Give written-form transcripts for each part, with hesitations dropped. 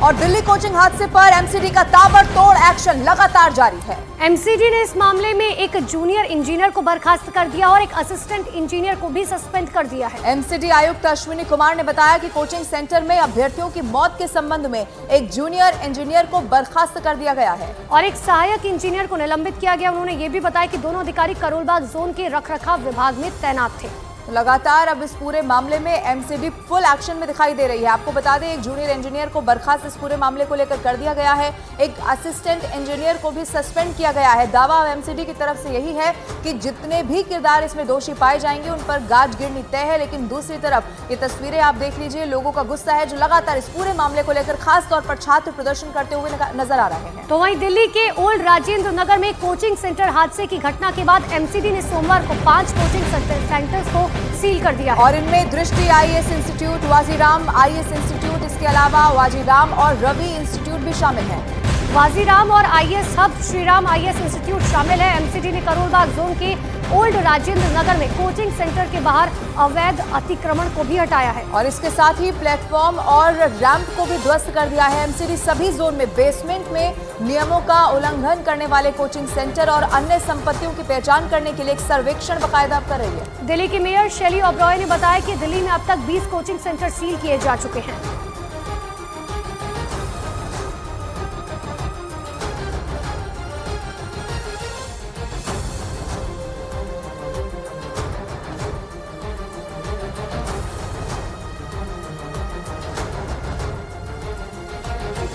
और दिल्ली कोचिंग हादसे पर एमसीडी का ताबड़तोड़ एक्शन लगातार जारी है। एमसीडी ने इस मामले में एक जूनियर इंजीनियर को बर्खास्त कर दिया और एक असिस्टेंट इंजीनियर को भी सस्पेंड कर दिया है। एमसीडी आयुक्त अश्विनी कुमार ने बताया कि कोचिंग सेंटर में अभ्यर्थियों की मौत के संबंध में एक जूनियर इंजीनियर को बर्खास्त कर दिया गया है और एक सहायक इंजीनियर को निलंबित किया गया। उन्होंने ये भी बताया कि दोनों अधिकारी करोलबाग जोन के रखरखाव विभाग में तैनात थे। लगातार अब इस पूरे मामले में एमसीडी फुल एक्शन में दिखाई दे रही है। आपको बता दें, एक जूनियर इंजीनियर को बर्खास्त इस पूरे मामले को लेकर कर दिया गया है। एक असिस्टेंट इंजीनियर को भी सस्पेंड किया गया है। दावा एमसीडी की तरफ से यही है कि जितने भी किरदार इसमें दोषी पाए जाएंगे उन पर गाज गिरनी तय है। लेकिन दूसरी तरफ ये तस्वीरें आप देख लीजिए, लोगों का गुस्सा है जो लगातार इस पूरे मामले को लेकर खास तौर पर छात्र प्रदर्शन करते हुए नजर आ रहे हैं। तो वहीं दिल्ली के ओल्ड राजेंद्र नगर में कोचिंग सेंटर हादसे की घटना के बाद एमसीडी ने सोमवार को 5 कोचिंग सेंटर्स को सील कर दिया और इनमें दृष्टि IAS institute, Vajiram IAS institute, इसके अलावा वाजीराम और रवि इंस्टीट्यूट भी शामिल हैं। वाजीराम और IAS hub Shriram IAS institute शामिल है। एमसीडी ने करोलबाग जोन के ओल्ड राजेंद्र नगर में कोचिंग सेंटर के बाहर अवैध अतिक्रमण को भी हटाया है और इसके साथ ही प्लेटफॉर्म और रैंप को भी ध्वस्त कर दिया है। एमसीडी सभी जोन में बेसमेंट में नियमों का उल्लंघन करने वाले कोचिंग सेंटर और अन्य संपत्तियों की पहचान करने के लिए एक सर्वेक्षण बाकायदा कर रही है। दिल्ली की मेयर शैली ओबरॉय ने बताया कि दिल्ली में अब तक 20 कोचिंग सेंटर सील किए जा चुके हैं।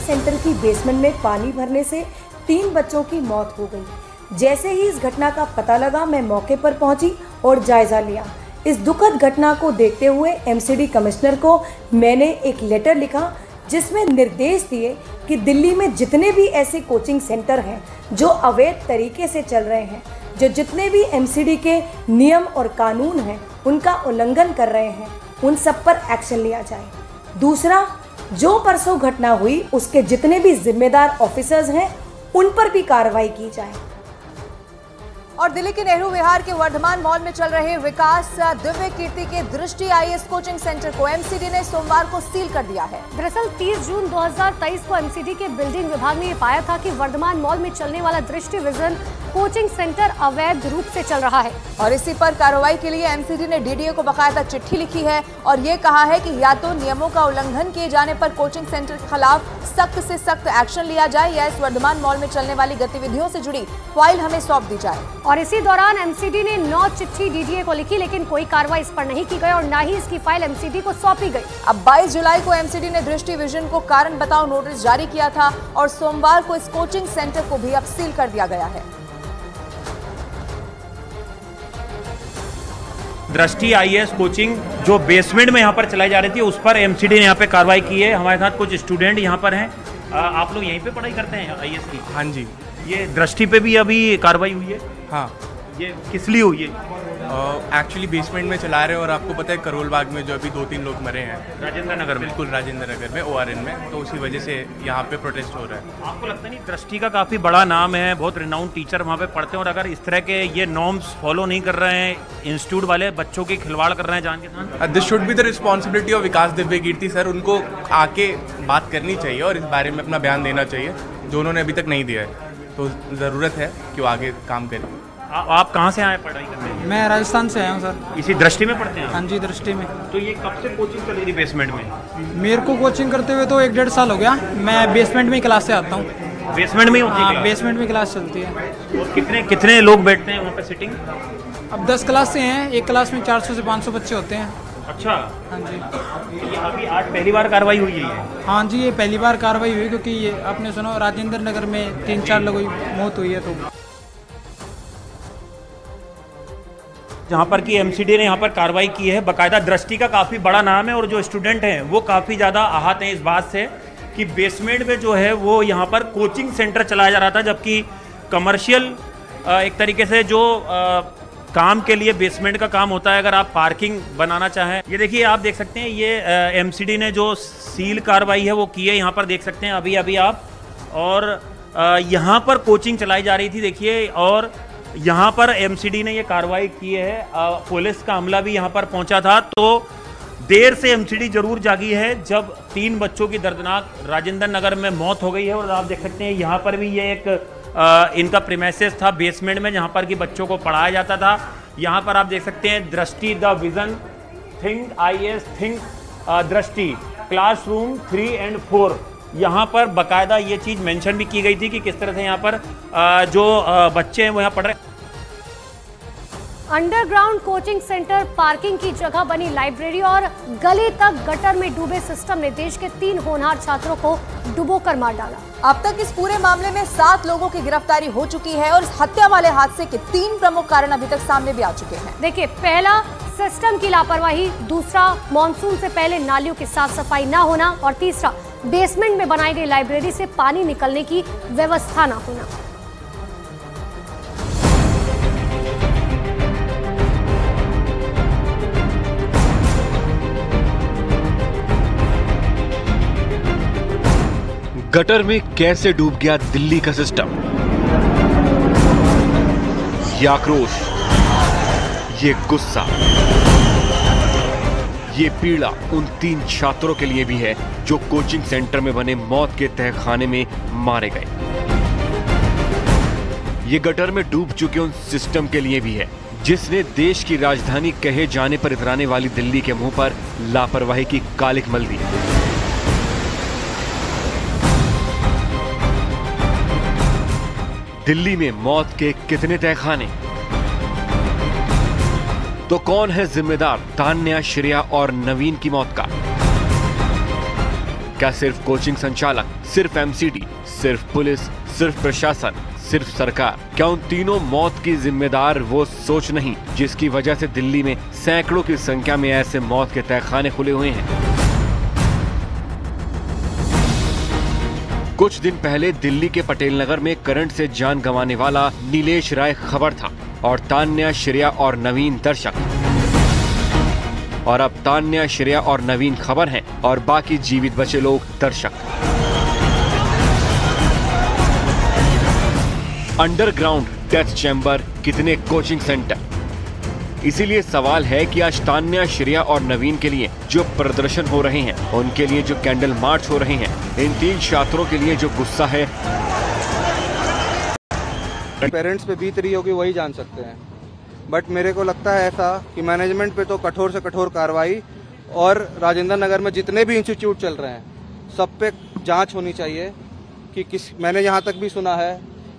सेंटर की बेसमेंट में पानी भरने से 3 बच्चों की मौत हो गई। जैसे ही इस घटना का पता लगा, मैं मौके पर पहुंची और जायजा लिया। इस दुखद घटना को देखते हुए एमसीडी कमिश्नर को मैंने एक लेटर लिखा जिसमें निर्देश दिए कि दिल्ली में जितने भी ऐसे कोचिंग सेंटर हैं जो अवैध तरीके से चल रहे हैं, जो जितने भी एमसीडी के नियम और कानून हैं उनका उल्लंघन कर रहे हैं, उन सब पर एक्शन लिया जाए। दूसरा, जो परसों घटना हुई उसके जितने भी जिम्मेदार ऑफिसर्स हैं उन पर भी कार्रवाई की जाए। और दिल्ली के नेहरू विहार के वर्धमान मॉल में चल रहे विकास दिव्य कीर्ति के दृष्टि आईएएस कोचिंग सेंटर को एमसीडी ने सोमवार को सील कर दिया है। दरअसल 30 जून 2023 को एमसीडी के बिल्डिंग विभाग ने ये पाया था कि वर्धमान मॉल में चलने वाला दृष्टि विजन कोचिंग सेंटर अवैध रूप से चल रहा है और इसी पर कार्रवाई के लिए एमसीडी ने डीडीए को बाकायदा चिट्ठी लिखी है और ये कहा है कि या तो नियमों का उल्लंघन किए जाने पर कोचिंग सेंटर के खिलाफ सख्त से सख्त एक्शन लिया जाए या इस वर्धमान मॉल में चलने वाली गतिविधियों से जुड़ी फाइल हमें सौंप दी जाए। और इसी दौरान एमसीडी ने 9 चिट्ठी डीडीए को लिखी, लेकिन कोई कार्रवाई इस पर नहीं की गई और न ही इसकी फाइल एमसीडी को सौंपी गई। अब 22 जुलाई को एमसीडी ने दृष्टि विजन को कारण बताओ नोटिस जारी किया था और सोमवार को इस कोचिंग सेंटर को भी अब सील कर दिया गया है। दृष्टि आईएएस कोचिंग जो बेसमेंट में यहाँ पर चलाई जा रही थी उस पर एमसीडी ने यहाँ पे कार्रवाई की है। हमारे साथ कुछ स्टूडेंट यहाँ पर हैं। आप लोग यहीं पे पढ़ाई करते हैं आईएएस की? हाँ जी। ये दृष्टि पे भी अभी कार्रवाई हुई है? हाँ। ये किस लिए हुई है? एक्चुअली बेसमेंट में चला रहे हैं और आपको पता है करोलबाग में जो अभी 2-3 लोग मरे हैं राजेंद्र नगर में। बिल्कुल, राजेंद्र नगर में ओआरएन में, तो उसी वजह से यहाँ पे प्रोटेस्ट हो रहा है। आपको लगता नहीं दृष्टि का काफ़ी बड़ा नाम है, बहुत रिनाउंड टीचर वहाँ पे पढ़ते हैं और अगर इस तरह के ये नॉर्म्स फॉलो नहीं कर रहे हैं, इंस्टीट्यूट वाले बच्चों की खिलवाड़ कर रहे हैं जान के साथ? This should be the responsibility of Vikas Divya Kirti sir. उनको आके बात करनी चाहिए और इस बारे में अपना बयान देना चाहिए जो उन्होंने अभी तक नहीं दिया है। तो ज़रूरत है कि वो आगे काम करें। आप कहाँ से आए पढ़ाई करने? मैं राजस्थान से आया हूँ सर। इसी दृष्टि में पढ़ते हैं? हाँ जी, दृष्टि में। तो ये कब से कोचिंग चल रही थी बेसमेंट में? मेरे को कोचिंग करते हुए तो 1-1.5 साल हो गया। मैं बेसमेंट में ही क्लास से आता हूँ। बेसमेंट में होती है? हाँ, बेसमेंट में क्लास चलती है। और कितने लोग बैठते हैं वहाँ पे सिटिंग? अब 10 क्लास से हैं, एक क्लास में 400 से 500 बच्चे होते हैं। अच्छा। हाँ जी। ये अभी आज पहली बार कार्रवाई हुई है? हाँ जी, ये पहली बार कार्रवाई हुई क्योंकि ये आपने सुना राजेंद्र नगर में 3-4 लोगों की मौत हुई है। तो जहाँ पर कि एमसीडी ने यहाँ पर कार्रवाई की है, बाकायदा दृष्टि का काफ़ी बड़ा नाम है और जो स्टूडेंट हैं वो काफ़ी ज़्यादा आहत हैं इस बात से कि बेसमेंट में जो है वो यहाँ पर कोचिंग सेंटर चलाया जा रहा था, जबकि कमर्शियल एक तरीके से जो काम के लिए बेसमेंट का काम होता है, अगर आप पार्किंग बनाना चाहें। ये देखिए, आप देख सकते हैं ये एमसीडी ने जो सील कार्रवाई है वो की है, यहाँ पर देख सकते हैं अभी आप। और यहाँ पर कोचिंग चलाई जा रही थी देखिए, और यहाँ पर एमसीडी ने ये कार्रवाई की है। पुलिस का अमला भी यहाँ पर पहुँचा था। तो देर से एमसीडी जरूर जागी है जब 3 बच्चों की दर्दनाक राजेंद्र नगर में मौत हो गई है। और आप देख सकते हैं यहाँ पर भी ये एक इनका प्रीमाइसेस था बेसमेंट में, जहाँ पर कि बच्चों को पढ़ाया जाता था। यहाँ पर आप देख सकते हैं दृष्टि the vision think IAS think दृष्टि क्लासरूम 3 और 4, यहाँ पर बाकायदा ये चीज़ मेंशन भी की गई थी कि किस तरह से यहाँ पर जो बच्चे हैं वो यहाँ पढ़ रहे हैं। अंडरग्राउंड कोचिंग सेंटर, पार्किंग की जगह बनी लाइब्रेरी और गली तक गटर में डूबे सिस्टम ने देश के 3 होनहार छात्रों को डुबोकर मार डाला। अब तक इस पूरे मामले में 7 लोगों की गिरफ्तारी हो चुकी है और इस हत्या वाले हादसे के 3 प्रमुख कारण अभी तक सामने भी आ चुके हैं। देखिए, पहला सिस्टम की लापरवाही, दूसरा मॉनसून से पहले नालियों की साफ सफाई न होना और तीसरा बेसमेंट में बनाई गई लाइब्रेरी से पानी निकलने की व्यवस्था न होना। गटर में कैसे डूब गया दिल्ली का सिस्टम? ये आक्रोश, ये गुस्सा, ये पीड़ा उन 3 छात्रों के लिए भी है जो कोचिंग सेंटर में बने मौत के तहखाने में मारे गए। ये गटर में डूब चुके उन सिस्टम के लिए भी है जिसने देश की राजधानी कहे जाने पर इतराने वाली दिल्ली के मुंह पर लापरवाही की कालिक मल दी। दिल्ली में मौत के कितने तहखाने? तो कौन है जिम्मेदार तान्या, श्रेया और नवीन की मौत का? क्या सिर्फ कोचिंग संचालक, सिर्फ एमसीडी, सिर्फ पुलिस, सिर्फ प्रशासन, सिर्फ सरकार? क्या उन तीनों मौत की जिम्मेदार वो सोच नहीं जिसकी वजह से दिल्ली में सैकड़ों की संख्या में ऐसे मौत के तहखाने खुले हुए हैं? कुछ दिन पहले दिल्ली के पटेल नगर में करंट से जान गंवाने वाला नीलेश राय खबर था और तान्या, श्रेया और नवीन दर्शक। और अब तान्या, श्रेया और नवीन खबर हैं और बाकी जीवित बचे लोग दर्शक। अंडरग्राउंड डेथ चैम्बर, कितने कोचिंग सेंटर? इसीलिए सवाल है कि आज तान्या, श्रेया और नवीन के लिए जो प्रदर्शन हो रहे हैं, उनके लिए जो कैंडल मार्च हो रहे हैं, इन 3 छात्रों के लिए जो गुस्सा है, पेरेंट्स पे बीत रही होगी वही जान सकते हैं। बट मेरे को लगता है ऐसा कि मैनेजमेंट पे तो कठोर से कठोर कार्रवाई और राजेंद्र नगर में जितने भी इंस्टीट्यूट चल रहे हैं सब पे जांच होनी चाहिए कि मैंने यहाँ तक भी सुना है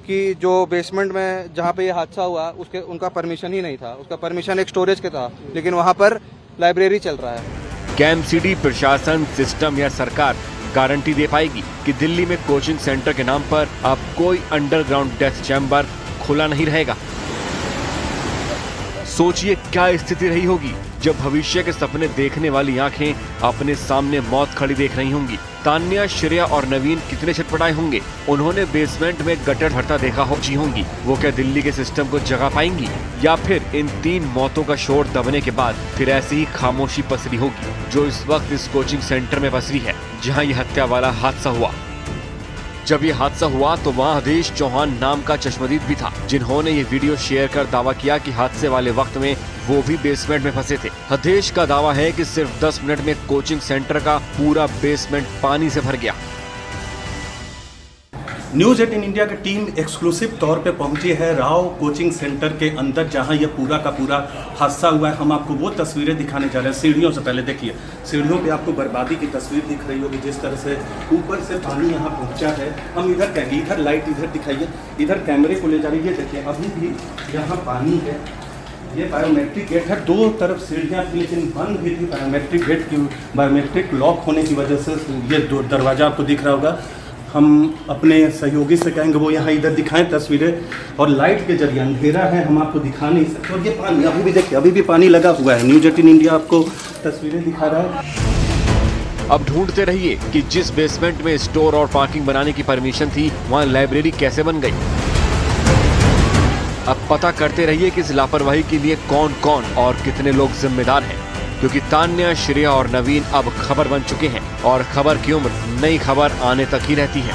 कि जो बेसमेंट में जहाँ पे ये हादसा हुआ उनका परमिशन ही नहीं था, उसका परमिशन एक स्टोरेज के था, लेकिन वहाँ पर लाइब्रेरी चल रहा है। क्या एमसीडी, प्रशासन, सिस्टम या सरकार गारंटी दे पाएगी कि दिल्ली में कोचिंग सेंटर के नाम पर अब कोई अंडरग्राउंड डेथ चैम्बर खुला नहीं रहेगा? सोचिए क्या स्थिति रही होगी जब भविष्य के सपने देखने वाली आंखें अपने सामने मौत खड़ी देख रही होंगी। तान्या, श्रेया और नवीन कितने छटपटाए होंगे। उन्होंने बेसमेंट में गटर भरता देखा जी होंगी। वो क्या दिल्ली के सिस्टम को जगा पाएंगी या फिर इन 3 मौतों का शोर दबने के बाद फिर ऐसी ही खामोशी पसरी होगी जो इस वक्त इस कोचिंग सेंटर में पसरी है जहाँ ये हत्या वाला हादसा हुआ। जब ये हादसा हुआ तो वहाँ हदेश चौहान नाम का चश्मदीद भी था जिन्होंने ये वीडियो शेयर कर दावा किया कि हादसे वाले वक्त में वो भी बेसमेंट में फंसे थे। हदेश का दावा है कि सिर्फ 10 मिनट में कोचिंग सेंटर का पूरा बेसमेंट पानी से भर गया। न्यूज़ 18 इंडिया की टीम एक्सक्लूसिव तौर पे पहुंची है राव कोचिंग सेंटर के अंदर जहां ये पूरा का पूरा हादसा हुआ है। हम आपको वो तस्वीरें दिखाने जा रहे हैं। सीढ़ियों से पहले देखिए, सीढ़ियों पे आपको बर्बादी की तस्वीर दिख रही होगी, जिस तरह से ऊपर से पानी यहाँ पहुँचा है। हम इधर लाइट इधर दिखाइए, इधर कैमरे को ले जा रही है। देखिए अभी भी यहाँ पानी है। ये बायोमेट्रिक गेट है, 2 तरफ सीढ़ियाँ थी लेकिन बंद भी थी बायोमेट्रिक गेट की, बायोमेट्रिक लॉक होने की वजह से। ये दरवाज़ा आपको दिख रहा होगा। हम अपने सहयोगी से कहेंगे वो यहाँ इधर दिखाएं तस्वीरें, और लाइट के जरिए अंधेरा है हम आपको दिखा नहीं सकते। और ये पानी अभी भी देखिए, अभी भी पानी लगा हुआ है। न्यूज़ 18 इंडिया आपको तस्वीरें दिखा रहा है। अब ढूंढते रहिए कि जिस बेसमेंट में स्टोर और पार्किंग बनाने की परमिशन थी वहाँ लाइब्रेरी कैसे बन गई। अब पता करते रहिए कि इस लापरवाही के लिए कौन कौन और कितने लोग जिम्मेदार हैं, क्योंकि तान्या, श्रेया और नवीन अब खबर बन चुके हैं और खबर की उम्र नई खबर आने तक ही रहती है।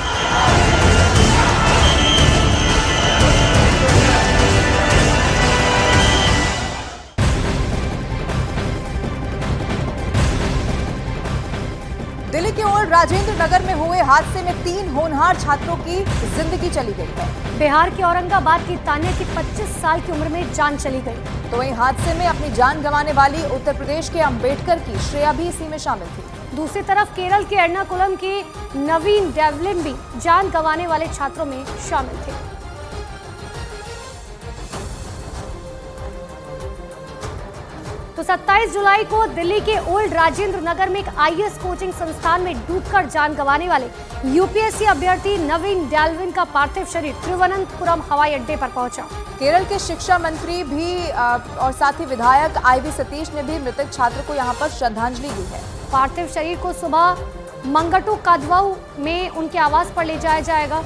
दिल्ली के ओल्ड राजेंद्र नगर में हुए हादसे में 3 होनहार छात्रों की जिंदगी चली गई है। बिहार के औरंगाबाद की तान्या की 25 साल की उम्र में जान चली गई। तो वहीं हादसे में अपनी जान गंवाने वाली उत्तर प्रदेश के अंबेडकर की श्रेया भी इसी में शामिल थी। दूसरी तरफ केरल के एर्नाकुलम की नवीन डेवलिन भी जान गंवाने वाले छात्रों में शामिल थे। तो 27 जुलाई को दिल्ली के ओल्ड राजेंद्र नगर में एक आईएएस कोचिंग संस्थान में डूबकर जान गंवाने वाले यूपीएससी अभ्यर्थी नवीन डेलविन का पार्थिव शरीर तिरुवनंतपुरम हवाई अड्डे पर पहुंचा। केरल के शिक्षा मंत्री भी और साथ ही विधायक आईवी सतीश ने भी मृतक छात्र को यहां पर श्रद्धांजलि दी है। पार्थिव शरीर को सुबह मंगटू कादवाऊ में उनके आवास पर ले जाया जाएगा।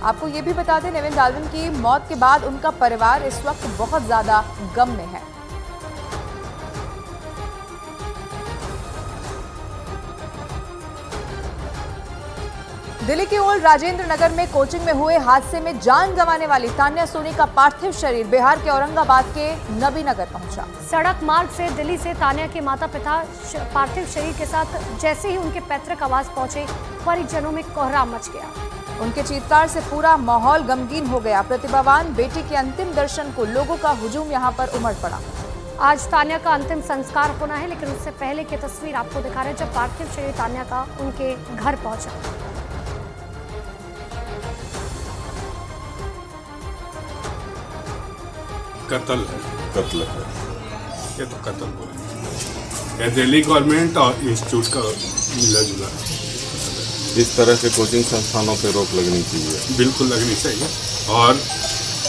आपको ये भी बता दें, नवीन डेलविन की मौत के बाद उनका परिवार इस वक्त बहुत ज्यादा गम में है। दिल्ली के ओल्ड राजेंद्र नगर में कोचिंग में हुए हादसे में जान गंवाने वाली तान्या सोनी का पार्थिव शरीर बिहार के औरंगाबाद के नबीनगर पहुंचा। सड़क मार्ग से दिल्ली से तान्या के माता पिता पार्थिव शरीर के साथ जैसे ही उनके पैतृक आवास पहुंचे, परिजनों में कोहराम मच गया। उनके चीत्कार से पूरा माहौल गमगीन हो गया। प्रतिभावान बेटी के अंतिम दर्शन को लोगों का हुजूम यहां पर उमड़ पड़ा। आज तान्या का अंतिम संस्कार होना है, लेकिन उससे पहले की तस्वीर आपको दिखा रहे हैं जब पार्थिव शरीर तान्या का उनके घर पहुंचा। कत्ल है ये तो कत्ल बोले। ये दिल्ली गवर्नमेंट और इंस्टीट्यूट का मिला जुला। इस तरह के कोचिंग संस्थानों पे रोक लगनी चाहिए, बिल्कुल लगनी चाहिए। और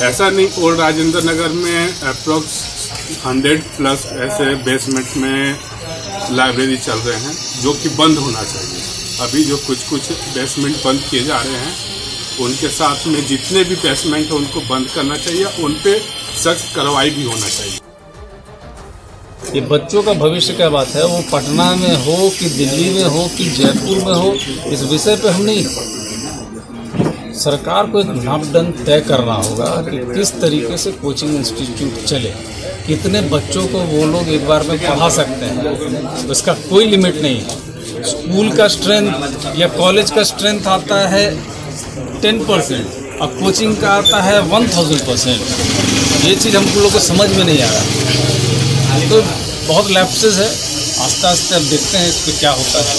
ऐसा नहीं, ओल्ड राजेंद्र नगर में अप्रोक्स 100+ ऐसे बेसमेंट में लाइब्रेरी चल रहे हैं जो कि बंद होना चाहिए। अभी जो कुछ बेसमेंट बंद किए जा रहे हैं, उनके साथ में जितने भी बेसमेंट हैं उनको बंद करना चाहिए, उन पे सख्त कार्रवाई भी होना चाहिए। ये बच्चों का भविष्य क्या बात है, वो पटना में हो कि दिल्ली में हो कि जयपुर में हो, इस विषय पे हम नहीं, सरकार को एक मापदंड तय करना होगा कि किस तरीके से कोचिंग इंस्टीट्यूट चले, कितने बच्चों को वो लोग एक बार में पढ़ा सकते हैं, उसका कोई लिमिट नहीं है। स्कूल का स्ट्रेंथ या कॉलेज का स्ट्रेंथ आता है 10% और कोचिंग का आता है 1000%। ये चीज़ हम लोगों को समझ में नहीं आ रहा, तो बहुत लैप्सेस है। आस्ते आस्ते अब देखते हैं इस पर क्या होता है।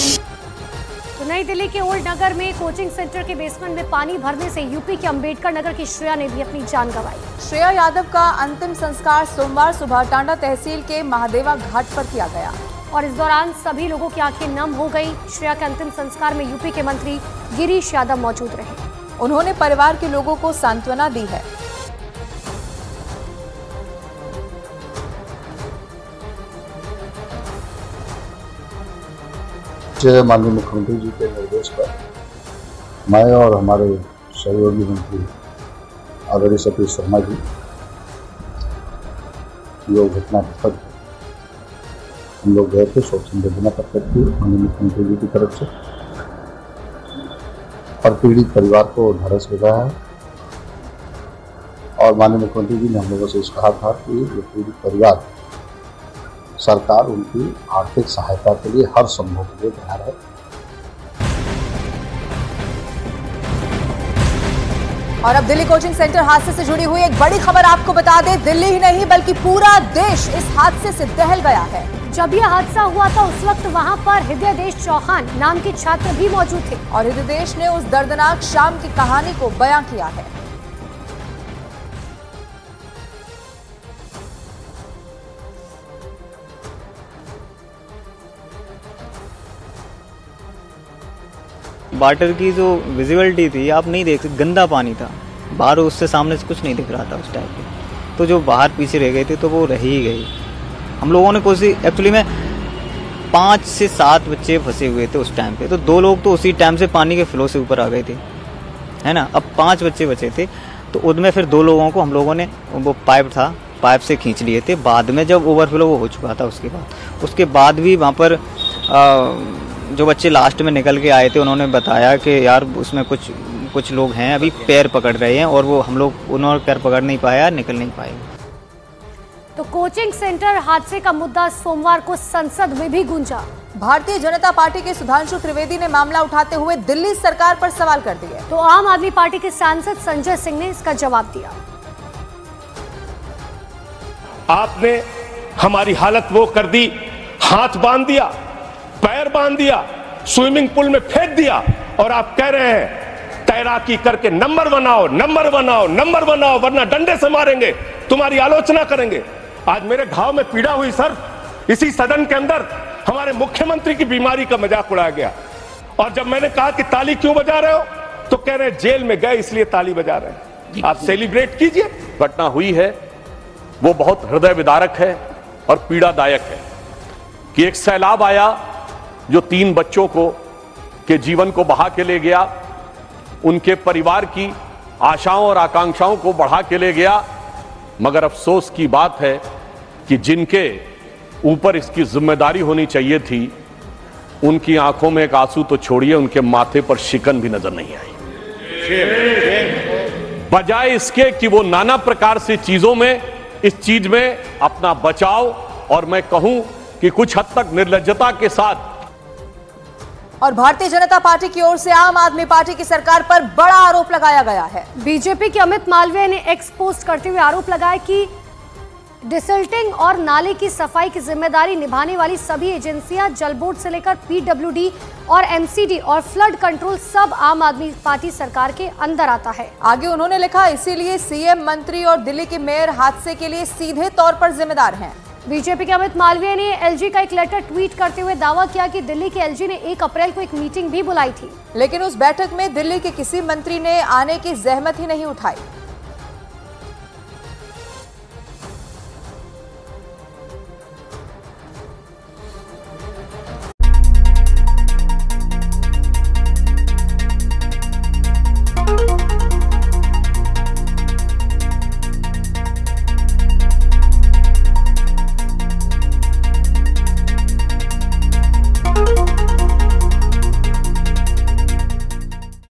तो नई दिल्ली के ओल्ड नगर में कोचिंग सेंटर के बेसमेंट में पानी भरने से यूपी के अंबेडकर नगर की श्रेया ने भी अपनी जान गंवाई। श्रेया यादव का अंतिम संस्कार सोमवार सुबह टांडा तहसील के महादेवा घाट पर किया गया और इस दौरान सभी लोगों की आंखें नम हो गई। श्रेया के अंतिम संस्कार में यूपी के मंत्री गिरीश यादव मौजूद रहे। उन्होंने परिवार के लोगों को सांत्वना दी है। माननीय मुख्यमंत्री जी के निर्देश पर मैं और हमारे सहयोगी मंत्री आदरणीय सतीश शर्मा जी जो घटना पर हम लोग गए थे, शोक संवेदना प्रकट की माननीय मुख्यमंत्री जी की तरफ से, और पीड़ित परिवार को ढाढ़स बंधा है। और माननीय मुख्यमंत्री जी ने हम लोगों से इस कहा था कि ये पीड़ित परिवार, सरकार उनकी आर्थिक सहायता के लिए हर संभव के लिए तैयार है। और अब दिल्ली कोचिंग सेंटर हादसे से जुड़ी हुई एक बड़ी खबर आपको बता दें। दिल्ली ही नहीं बल्कि पूरा देश इस हादसे से दहल गया है। जब यह हादसा हुआ था उस वक्त वहां पर हृदय देश चौहान नाम के छात्र भी मौजूद थे और हृदय देश ने उस दर्दनाक शाम की कहानी को बयां किया है। वाटर की जो विजिबिलिटी थी आप नहीं देख सकते, गंदा पानी था बाहर, उससे सामने से कुछ नहीं दिख रहा था उस टाइप के। तो जो बाहर पीछे रह गए थे तो वो रह ही गई। हम लोगों ने कोशिश, एक्चुअली में 5 से 7 बच्चे फंसे हुए थे उस टाइम पे, तो 2 लोग तो उसी टाइम से पानी के फ्लो से ऊपर आ गए थे, है ना। अब 5 बच्चे बचे थे, तो उनमें फिर 2 लोगों को हम लोगों ने, वो पाइप से खींच लिए थे। बाद में जब ओवरफ्लो हो चुका था उसके बाद भी वहाँ पर जो बच्चे लास्ट में निकल के आए थे उन्होंने बताया कि यार उसमें कुछ लोग हैं अभी पैर पकड़ रहे हैं, और वो उन्होंने पैर पकड़ नहीं पाया, निकल नहीं पाए। तो कोचिंग सेंटर हादसे का मुद्दा सोमवार को संसद में भी गूंजा। भारतीय जनता पार्टी के सुधांशु त्रिवेदी ने मामला उठाते हुए दिल्ली सरकार पर सवाल कर दिए। तो आम आदमी पार्टी के सांसद संजय सिंह ने इसका जवाब दिया। आपने हमारी हालत वो कर दी, हाथ बांध दिया, पैर बांध दिया, स्विमिंग पूल में फेंक दिया और आप कह रहे हैं तैराकी करके नंबर बनाओ, नंबर बनाओ, नंबर बनाओ, वरना डंडे से मारेंगे, तुम्हारी आलोचना करेंगे। आज मेरे घाव में पीड़ा हुई सर, इसी सदन के अंदर हमारे मुख्यमंत्री की बीमारी का मजाक उड़ाया गया और जब मैंने कहा कि ताली क्यों बजा रहे हो तो कह रहे जेल में गए इसलिए ताली बजा रहे हैं। आप सेलिब्रेट कीजिए। घटना हुई है वो बहुत हृदय विदारक है और पीड़ादायक है कि एक सैलाब आया जो 3 बच्चों को के जीवन को बहा के ले गया, उनके परिवार की आशाओं और आकांक्षाओं को बढ़ा के ले गया। मगर अफसोस की बात है कि जिनके ऊपर इसकी जिम्मेदारी होनी चाहिए थी उनकी आंखों में एक आंसू तो छोड़िए, उनके माथे पर शिकन भी नजर नहीं आई। बजाय इसके कि वो नाना प्रकार से चीजों में इस चीज में अपना बचाव और मैं कहूं कि कुछ हद तक निर्लज्जता के साथ। और भारतीय जनता पार्टी की ओर से आम आदमी पार्टी की सरकार पर बड़ा आरोप लगाया गया है। बीजेपी के अमित मालवीय ने एक्स पोस्ट करते हुए आरोप लगाया कि डिसल्टिंग और नाले की सफाई की जिम्मेदारी निभाने वाली सभी एजेंसियां, जल बोर्ड से लेकर पीडब्ल्यूडी और एमसीडी और फ्लड कंट्रोल सब आम आदमी पार्टी सरकार के अंदर आता है। आगे उन्होंने लिखा, इसीलिए सीएम, मंत्री और दिल्ली के मेयर हादसे के लिए सीधे तौर पर जिम्मेदार हैं। बीजेपी के अमित मालवीय ने एलजी का एक लेटर ट्वीट करते हुए दावा किया कि दिल्ली के एलजी ने 1 अप्रैल को एक मीटिंग भी बुलाई थी, लेकिन उस बैठक में दिल्ली के किसी मंत्री ने आने की जहमत ही नहीं उठाई।